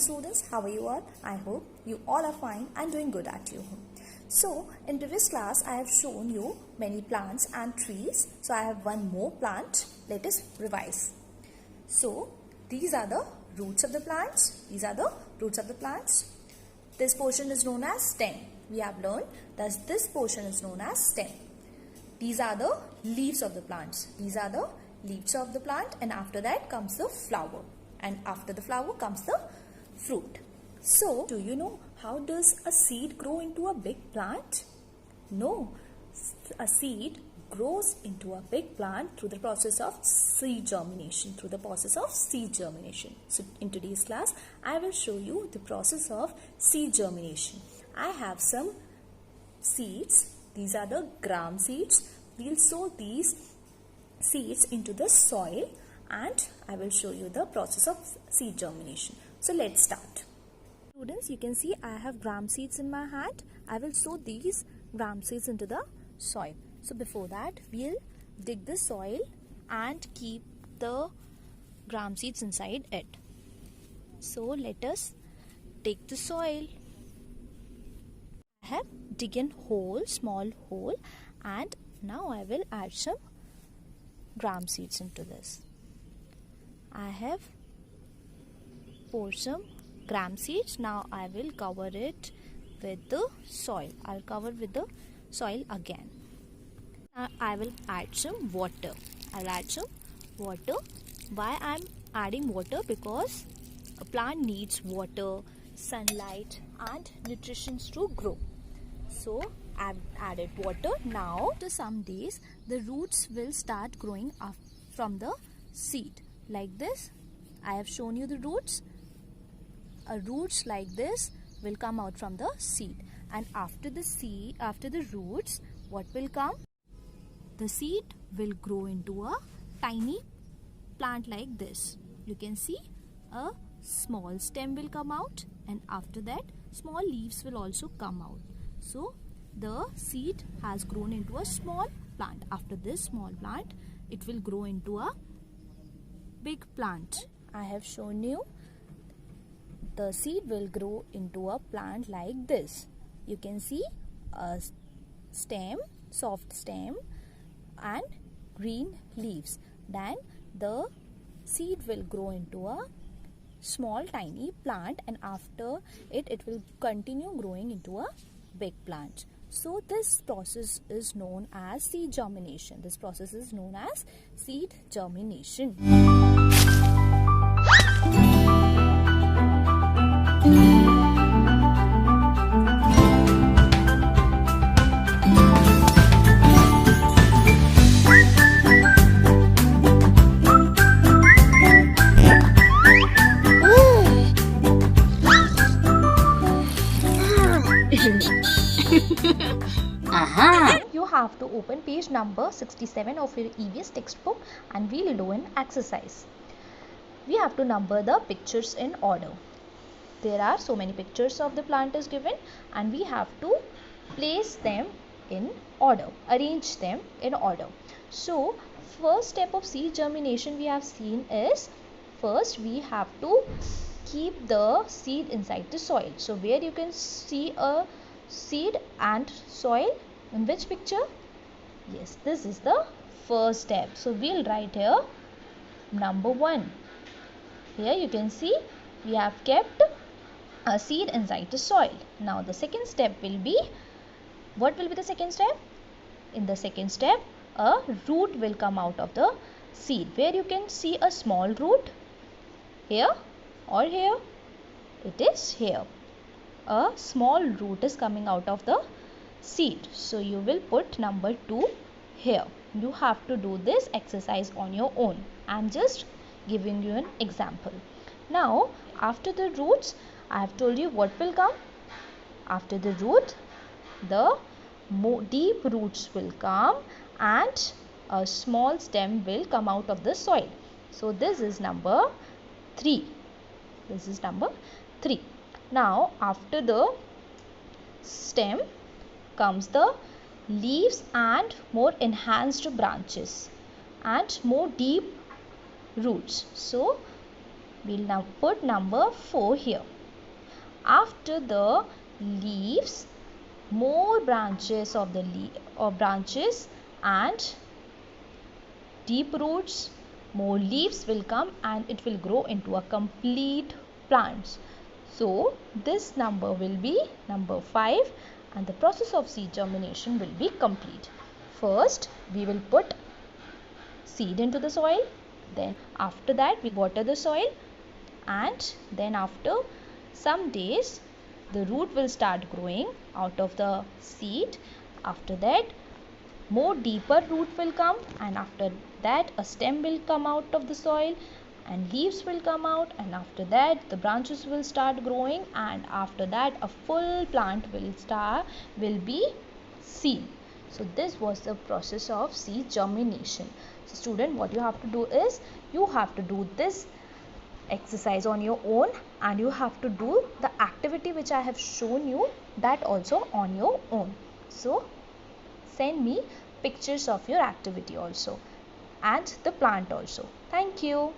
students, how are you all? I hope you all are fine and doing good at your home. So in previous class I have shown you many plants and trees. So I have one more plant. Let us revise. So these are the roots of the plants. These are the roots of the plants. This portion is known as stem. We have learned that this portion is known as stem. These are the leaves of the plants. These are the leaves of the plant, and after that comes the flower, and after the flower comes the fruit. So do you know how does a seed grow into a big plant? No, a seed grows into a big plant through the process of seed germination. So in today's class I will show you the process of seed germination. I have some seeds. These are the gram seeds. We'll sow these seeds into the soil and I will show you the process of seed germination. So let's start. Students, you can see I have gram seeds in my hand. I will sow these gram seeds into the soil. So before that, we'll dig the soil and keep the gram seeds inside it. So let us dig the soil. I have dig a hole, small hole, and now I will add some gram seeds into this. I have poured some gram seeds. Now I will cover it with the soil. I'll cover with the soil again. Now I will add some water. I'll add some water. Why I'm adding water? Because a plant needs water, sunlight and nutrition to grow. So I've added water. Now after some days the roots will start growing up from the seed like this. I have shown you the roots. Roots like this will come out from the seed, and after the roots, what will come? The seed will grow into a tiny plant like this. You can see a small stem will come out, and after that small leaves will also come out. So the seed has grown into a small plant. After this small plant, it will grow into a big plant. I have shown you the seed will grow into a plant like this. You can see a stem, soft stem and green leaves. Then the seed will grow into a small tiny plant, and after it will continue growing into a big plant. So this process is known as seed germination. You have to open page number 67 of your EVS textbook and we'll do an exercise. We have to number the pictures in order. There are so many pictures of the plant is given and we have to place them in order, arrange them in order. So first step of seed germination we have seen is, first we have to keep the seed inside the soil. So where you can see a seed and soil, in which picture? Yes, this is the first step. So we'll write here number 1. Here you can see we have kept a seed inside the soil. Now the second step will be, what will be the second step? In the second step, a root will come out of the seed. Where you can see a small root? Here or here? It is here. A small root is coming out of the seed. So you will put number 2 here. You have to do this exercise on your own. I am just giving you an example. Now after the roots, I have told you what will come. After the root, the deep roots will come and a small stem will come out of the soil. So this is number 3. Now after the stem comes the leaves and more enhanced branches and more deep roots. So We'll now put number 4 here. After the leaves, more branches of the branches and deep roots, more leaves will come and it will grow into a complete plant. So this number will be number 5 and the process of seed germination will be complete. First we will put seed into the soil, then after that we water the soil, and then after some days the root will start growing out of the seed. After that more deeper root will come, and after that a stem will come out of the soil and leaves will come out, and after that the branches will start growing, and after that a full plant will be seen. So this was the process of seed germination. So student, what you have to do is you have to do this exercise on your own, and you have to do the activity which I have shown you, that also on your own. So send me pictures of your activity also and the plant also. Thank you.